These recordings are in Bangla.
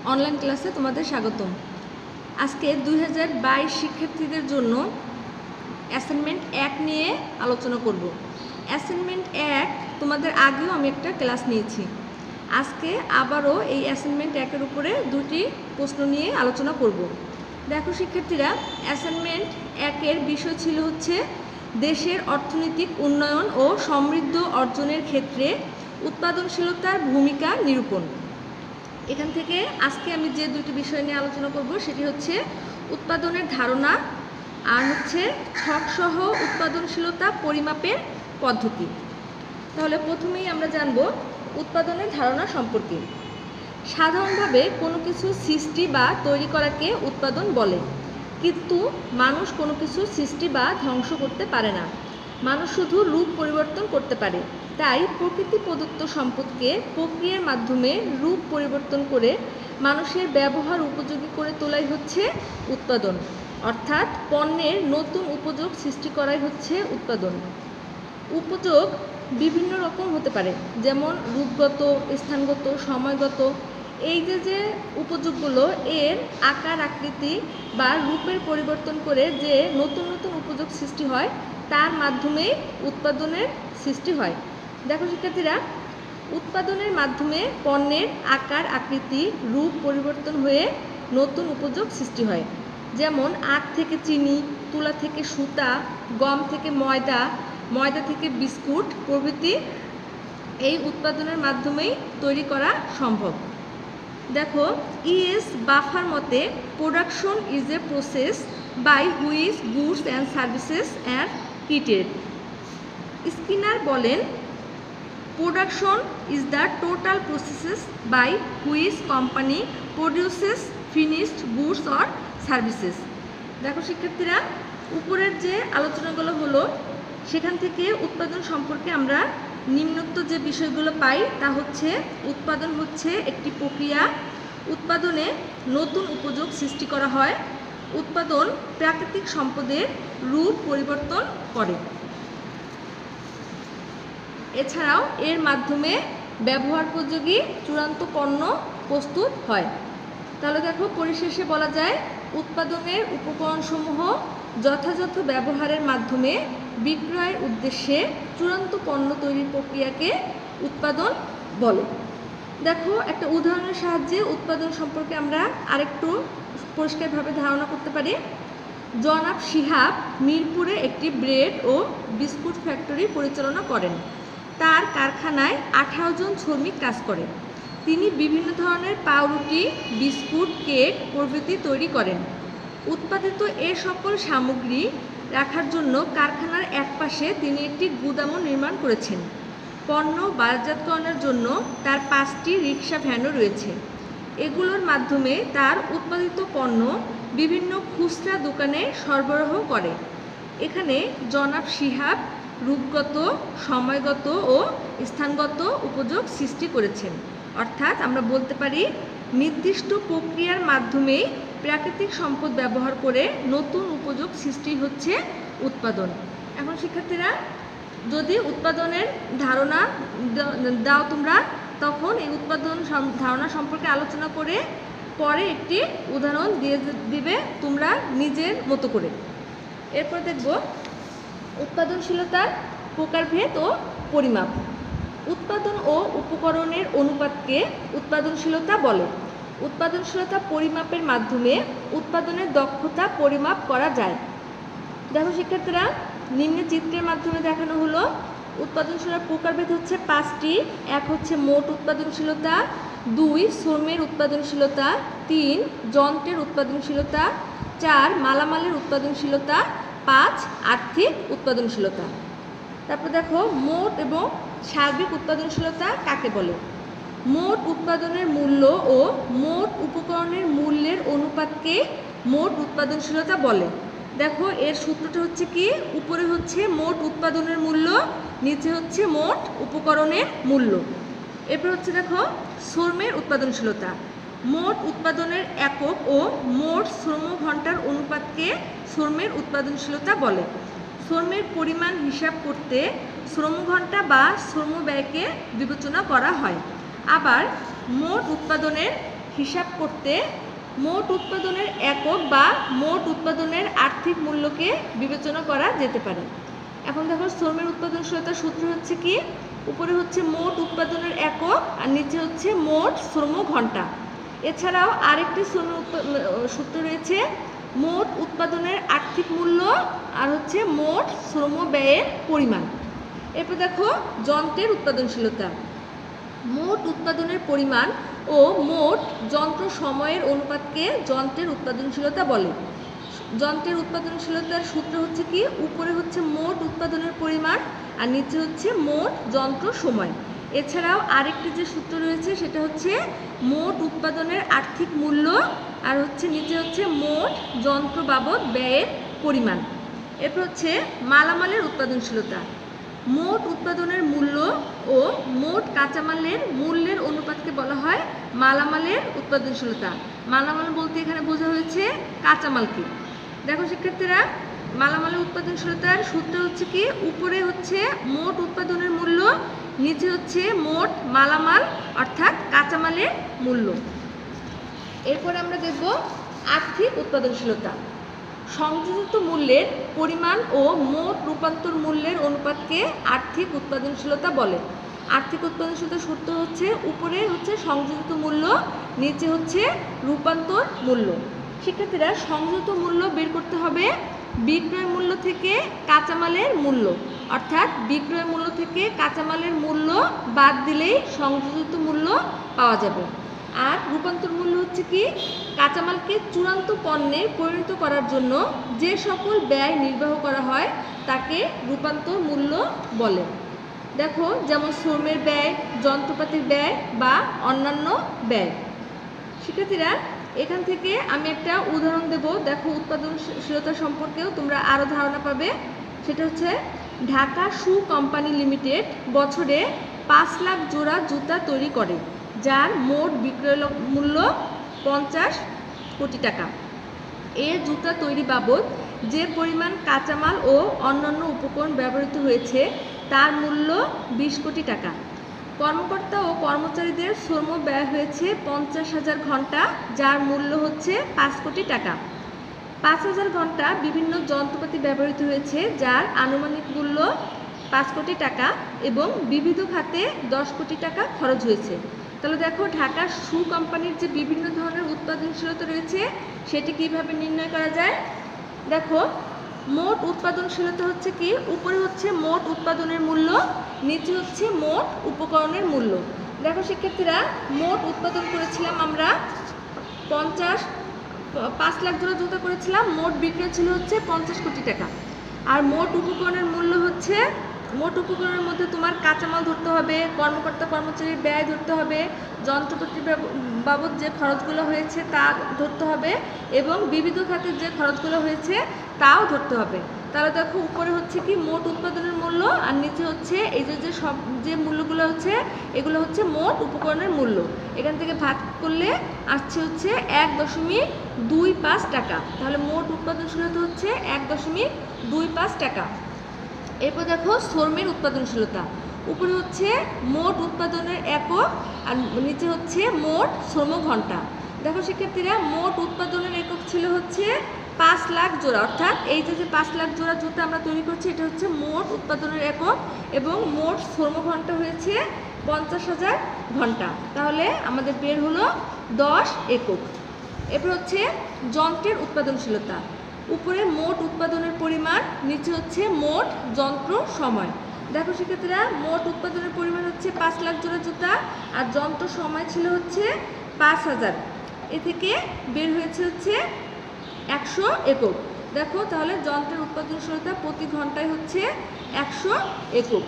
অনলাইন ক্লাসে তোমাদের স্বাগতম। আজকে 2022 শিক্ষার্থীদের জন্য অ্যাসাইনমেন্ট 1 নিয়ে আলোচনা করব। অ্যাসাইনমেন্ট 1 তোমাদের আগেও আমি একটা ক্লাস নিয়েছি। আজকে আবারও এই অ্যাসাইনমেন্ট 1-এর উপরে দুটি প্রশ্ন নিয়ে আলোচনা করব। দেখো শিক্ষার্থীরা, অ্যাসাইনমেন্ট 1-এর বিষয় ছিল হচ্ছে দেশের অর্থনৈতিক উন্নয়ন ও সমৃদ্ধ অর্জনের ক্ষেত্রে উৎপাদনশীলতার ভূমিকা নিরূপণ। এখান থেকে আজকে আমি যে দুটি বিষয় নিয়ে আলোচনা করব সেটি হচ্ছে উৎপাদনের ধারণা আর হচ্ছে ছকসহ উৎপাদনশীলতা পরিমাপের পদ্ধতি। তাহলে প্রথমেই আমরা জানব উৎপাদনের ধারণা সম্পর্কে। সাধারণভাবে কোনো কিছু সৃষ্টি বা তৈরি করাকে উৎপাদন বলে, কিন্তু মানুষ কোনো কিছু সৃষ্টি বা ধ্বংস করতে পারে না। মানুষ শুধু রূপ পরিবর্তন করতে পারে। তাই প্রকৃতি প্রদত্ত সম্পদকে প্রক্রিয়ার মাধ্যমে রূপ পরিবর্তন করে মানুষের ব্যবহার উপযোগী করে তোলাই হচ্ছে উৎপাদন, অর্থাৎ পণ্যের নতুন উপযোগ সৃষ্টি করাই হচ্ছে উৎপাদন। উপযোগ বিভিন্ন রকম হতে পারে, যেমন রূপগত, স্থানগত, সময়গত। এই যে উপযোগগুলো এর আকার আকৃতি বা রূপের পরিবর্তন করে যে নতুন নতুন উপযোগ সৃষ্টি হয় তার মাধ্যমে উৎপাদনের সৃষ্টি হয়। দেখো শিক্ষার্থীরা, উৎপাদনের মাধ্যমে পণ্যের আকার আকৃতি রূপ পরিবর্তন হয়ে নতুন উপযোগ সৃষ্টি হয়। যেমন আখ থেকে চিনি, তুলা থেকে সুতা, গম থেকে ময়দা, ময়দা থেকে বিস্কুট প্রভৃতি এই উৎপাদনের মাধ্যমেই তৈরি করা সম্ভব। দেখো, ইএস বাফার মতে production is a process by which goods and services are created. Skinner বলেন, production is the total processes by which company produces finished goods or services. দেখো শিক্ষার্থীরা, উপরের যে আলোচনাগুলো হলো সেখান থেকে উৎপাদন সম্পর্কে আমরা নিম্নোক্ত যে বিষয়গুলো পাই তা হচ্ছে উৎপাদন হচ্ছে একটি প্রক্রিয়া। উৎপাদনে নতুন উপযোগ সৃষ্টি করা হয়। উৎপাদন প্রাকৃতিক সম্পদের রূপ পরিবর্তন করে। এছাড়াও এর মাধ্যমে ব্যবহারোপযোগী চূড়ান্ত পণ্য প্রস্তুত হয়। তাহলে দেখো, পরিশেষে বলা যায় উৎপাদনের উপকরণসমূহ যথাযথ ব্যবহারের মাধ্যমে বিক্রয়ের উদ্দেশ্যে চূড়ান্ত পণ্য তৈরির প্রক্রিয়াকে উৎপাদন বলে। দেখো, একটা উদাহরণের সাহায্যে উৎপাদন সম্পর্কে আমরা আরেকটু পরিষ্কারভাবে ধারণা করতে পারি। জনাব শিহাব মিরপুরে একটি ব্রেড ও বিস্কুট ফ্যাক্টরি পরিচালনা করেন। তার কারখানায় 18 জন শ্রমিক কাজ করে। তিনি বিভিন্ন ধরনের পাউরুটি, বিস্কুট, কেক প্রভৃতি তৈরি করেন। উৎপাদিত এ সকল সামগ্রী রাখার জন্য কারখানার একপাশে তিনি একটি গুদামও নির্মাণ করেছেন। পণ্য বাজারজাতকরণের জন্য তার 5টি রিক্সা ভ্যানও রয়েছে। এগুলোর মাধ্যমে তার উৎপাদিত পণ্য বিভিন্ন খুচরা দোকানে সরবরাহ করে। এখানে জনাব শিহাব রূপগত, সময়গত ও স্থানগত উপযোগ সৃষ্টি করেছেন। অর্থাৎ আমরা বলতে পারি নির্দিষ্ট প্রক্রিয়ার মাধ্যমেই প্রাকৃতিক সম্পদ ব্যবহার করে নতুন উপযোগ সৃষ্টি হচ্ছে উৎপাদন। এখন শিক্ষার্থীরা, যদি উৎপাদনের ধারণা দাও তোমরা, তখন এই উৎপাদন ধারণা সম্পর্কে আলোচনা করে পরে একটি উদাহরণ দিয়ে দিবে তোমরা নিজের মতো করে। এরপর দেখব উৎপাদনশীলতার প্রকারভেদ ও পরিমাপ। উৎপাদন ও উপকরণের অনুপাতকে উৎপাদনশীলতা বলে। উৎপাদনশীলতা পরিমাপের মাধ্যমে উৎপাদনের দক্ষতা পরিমাপ করা যায়। দেখো শিক্ষার্থীরা, নিম্নে চিত্রের মাধ্যমে দেখানো হলো উৎপাদনশীলতার প্রকারভেদ হচ্ছে 5টি। 1 হচ্ছে মোট উৎপাদনশীলতা, 2 শ্রমের উৎপাদনশীলতা, 3 যন্ত্রের উৎপাদনশীলতা, 4 মালামালের উৎপাদনশীলতা, 5 আর্থিক উৎপাদনশীলতা। তারপর দেখো, মোট এবং সার্বিক উৎপাদনশীলতা কাকে বলে? মোট উৎপাদনের মূল্য ও মোট উপকরণের মূল্যের অনুপাতকে মোট উৎপাদনশীলতা বলে। দেখো, এর সূত্রটা হচ্ছে কি, উপরে হচ্ছে মোট উৎপাদনের মূল্য, নিচে হচ্ছে মোট উপকরণের মূল্য। এরপর হচ্ছে দেখো শ্রমের উৎপাদনশীলতা। মোট উৎপাদনের একক ও মোট শ্রম ঘন্টার অনুপাতকে শ্রমের উৎপাদনশীলতা বলে। শ্রমের পরিমাণ হিসাব করতে শ্রম ঘন্টা বা শ্রম ব্যয়কে বিবেচনা করা হয়। আবার মোট উৎপাদনের হিসাব করতে মোট উৎপাদনের একক বা মোট উৎপাদনের আর্থিক মূল্যকে বিবেচনা করা যেতে পারে। এখন দেখো শ্রমের উৎপাদনশীলতার সূত্র হচ্ছে কি, উপরে হচ্ছে মোট উৎপাদনের একক আর নিচে হচ্ছে মোট শ্রম ঘন্টা। এছাড়াও আরেকটি শ্রমের সূত্র রয়েছে মোট উৎপাদনের আর্থিক মূল্য আর হচ্ছে মোট শ্রম ব্যয়ের পরিমাণ। এরপর দেখো যন্ত্রের উৎপাদনশীলতা। মোট উৎপাদনের পরিমাণ ও মোট যন্ত্র সময়ের অনুপাতকে যন্ত্রের উৎপাদনশীলতা বলে। যন্ত্রের উৎপাদনশীলতার সূত্র হচ্ছে কি, উপরে হচ্ছে মোট উৎপাদনের পরিমাণ আর নিচে হচ্ছে মোট যন্ত্র সময়। এছাড়াও আরেকটি যে সূত্র রয়েছে সেটা হচ্ছে মোট উৎপাদনের আর্থিক মূল্য আর হচ্ছে নিচে হচ্ছে মোট যন্ত্র বাবদ ব্যয়ের পরিমাণ। এরপর হচ্ছে মালামালের উৎপাদনশীলতা। মোট উৎপাদনের মূল্য ও মোট কাঁচামালের মূল্যের অনুপাতকে বলা হয় মালামালের উৎপাদনশীলতা। মালামাল বলতে এখানে বোঝা হয়েছে কাঁচামালকে। দেখো শিক্ষার্থীরা, মালামালের উৎপাদনশীলতার সূত্র হচ্ছে কি, উপরে হচ্ছে মোট উৎপাদনের মূল্য, নিচে হচ্ছে মোট মালামাল অর্থাৎ কাঁচামালের মূল্য। এরপরে আমরা দেখব আর্থিক উৎপাদনশীলতা। সংযোজিত মূল্যের পরিমাণ ও মোট রূপান্তর মূল্যের অনুপাতকে আর্থিক উৎপাদনশীলতা বলে। আর্থিক উৎপাদনশীলতার সূত্র হচ্ছে উপরে হচ্ছে সংযোজিত মূল্য, নিচে হচ্ছে রূপান্তর মূল্য। শিক্ষার্থীরা, সংযোজিত মূল্য বের করতে হবে বিক্রয় মূল্য থেকে কাঁচামালের মূল্য, অর্থাৎ বিক্রয় মূল্য থেকে কাঁচামালের মূল্য বাদ দিলেই সংযোজিত মূল্য পাওয়া যাবে। আর রূপান্তর মূল্য হচ্ছে কি, কাঁচামালকে চূড়ান্ত পণ্যে পরিণত করার জন্য যে সকল ব্যয় নির্বাহ করা হয় তাকে রূপান্তর মূল্য বলে। দেখো, যেমন শ্রমের ব্যয়, যন্ত্রপাতির ব্যয় বা অন্যান্য ব্যয়। শিক্ষার্থীরা, এখান থেকে আমি একটা উদাহরণ দেব। দেখো, উৎপাদনশীলতা সম্পর্কেও তোমরা আরও ধারণা পাবে। সেটা হচ্ছে ঢাকা শু কোম্পানি লিমিটেড বছরে 5 লাখ জোড়া জুতা তৈরি করে, যার মোট বিক্রয় মূল্য 50 কোটি টাকা। এ জুতা তৈরি বাবদ যে পরিমাণ কাঁচামাল ও অন্যান্য উপকরণ ব্যবহৃত হয়েছে তার মূল্য 20 কোটি টাকা। কর্মকর্তা ও কর্মচারীদের শ্রম ব্যয় হয়েছে 50,000 ঘন্টা, যার মূল্য হচ্ছে 5 কোটি টাকা। 5,000 ঘন্টা বিভিন্ন যন্ত্রপাতি ব্যবহৃত হয়েছে, যার আনুমানিক মূল্য 5 কোটি টাকা এবং বিবিধ খাতে 10 কোটি টাকা খরচ হয়েছে। তাহলে দেখো, ঢাকা শু কোম্পানির যে বিভিন্ন ধরনের উৎপাদনশীলতা রয়েছে সেটি কিভাবে নির্ণয় করা যায়। দেখো, মোট উৎপাদনশীলতা হচ্ছে কি, উপরে হচ্ছে মোট উৎপাদনের মূল্য, নিচে হচ্ছে মোট উপকরণের মূল্য। দেখো শিক্ষার্থীরা, মোট উৎপাদন করেছিলাম আমরা 5 লাখ জোড়া জুতা করেছিলাম, মোট বিক্রয় ছিল হচ্ছে 50 কোটি টাকা। আর মোট উপকরণের মূল্য হচ্ছে, মোট উপকরণের মধ্যে তোমার কাঁচামাল ধরতে হবে, কর্মকর্তা কর্মচারীর ব্যয় ধরতে হবে, যন্ত্রপাতি বাবদ যে খরচগুলো হয়েছে তা ধরতে হবে এবং বিবিধ খাতের যে খরচগুলো হয়েছে তাও ধরতে হবে। তাহলে দেখো, উপরে হচ্ছে কি মোট উৎপাদনের মূল্য আর নিচে হচ্ছে এই যে সব যে মূল্যগুলো হচ্ছে এগুলো হচ্ছে মোট উপকরণের মূল্য। এখান থেকে ভাগ করলে আসছে হচ্ছে 1.25 টাকা। তাহলে মোট উৎপাদনশীলতা হচ্ছে 1.25 টাকা। এরপর দেখো শ্রমের উৎপাদনশীলতা। উপরে হচ্ছে মোট উৎপাদনের একক আর নিচে হচ্ছে মোট শ্রম ঘন্টা। দেখো শিক্ষার্থীরা, মোট উৎপাদনের একক ছিল হচ্ছে 5 লাখ জোড়া, অর্থাৎ এই যে 5 লাখ জোড়া জুতা আমরা তৈরি করছি এটা হচ্ছে মোট উৎপাদনের একক এবং মোট শ্রম ঘন্টা হয়েছে 50,000 ঘন্টা। তাহলে আমাদের বের হলো 10 একক। এরপর হচ্ছে যন্ত্রের উৎপাদনশীলতা। উপরে মোট উৎপাদনের পরিমাণ, নিচে হচ্ছে মোট যন্ত্র সময়। দেখো শিক্ষার্থীরা, মোট উৎপাদনের পরিমাণ হচ্ছে 5 লাখ জোড়া জুতা আর যন্ত্র সময় ছিল হচ্ছে 5,000। এ থেকে বের হয়েছে হচ্ছে 100 একক। দেখো, তাহলে যন্ত্রের উৎপাদনশীলতা প্রতি ঘন্টায় হচ্ছে 100 একক।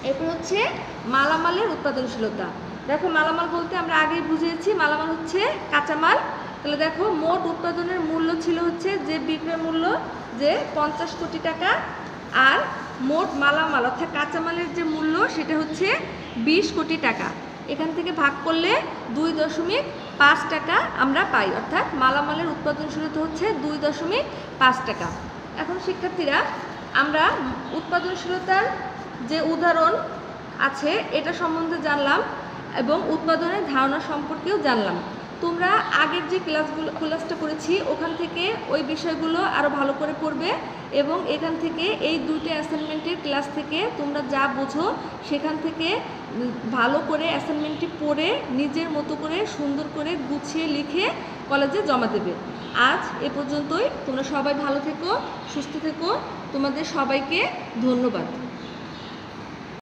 এরপর হচ্ছে মালামালের উৎপাদনশীলতা। দেখো, মালামাল বলতে আমরা আগেই বুঝিয়েছি মালামাল হচ্ছে কাঁচামাল। তাহলে দেখো, মোট উৎপাদনের মূল্য ছিল হচ্ছে যে বিক্রয় মূল্য যে 50 কোটি টাকা আর মোট মালামাল অর্থাৎ কাঁচামালের যে মূল্য সেটা হচ্ছে 20 কোটি টাকা। এখান থেকে ভাগ করলে 2.5 টাকা আমরা পাই, অর্থাৎ মালামালের উৎপাদনশীলতা হচ্ছে 2.5 টাকা। এখন শিক্ষার্থীরা, আমরা উৎপাদনশীলতার যে উদাহরণ আছে এটা সম্বন্ধে জানলাম এবং উৎপাদনের ধারণা সম্পর্কেও জানলাম। তোমরা আগের যে ক্লাসটা করেছি ওখান থেকে ওই বিষয়গুলো আরও ভালো করে পড়বে এবং এখান থেকে এই দুইটা অ্যাসাইনমেন্টের ক্লাস থেকে তোমরা যা বোঝো সেখান থেকে ভালো করে অ্যাসাইনমেন্টটি পড়ে নিজের মতো করে সুন্দর করে গুছিয়ে লিখে কলেজে জমা দেবে। আজ এ পর্যন্তই। তোমরা সবাই ভালো থেকো, সুস্থ থেকো। তোমাদের সবাইকে ধন্যবাদ।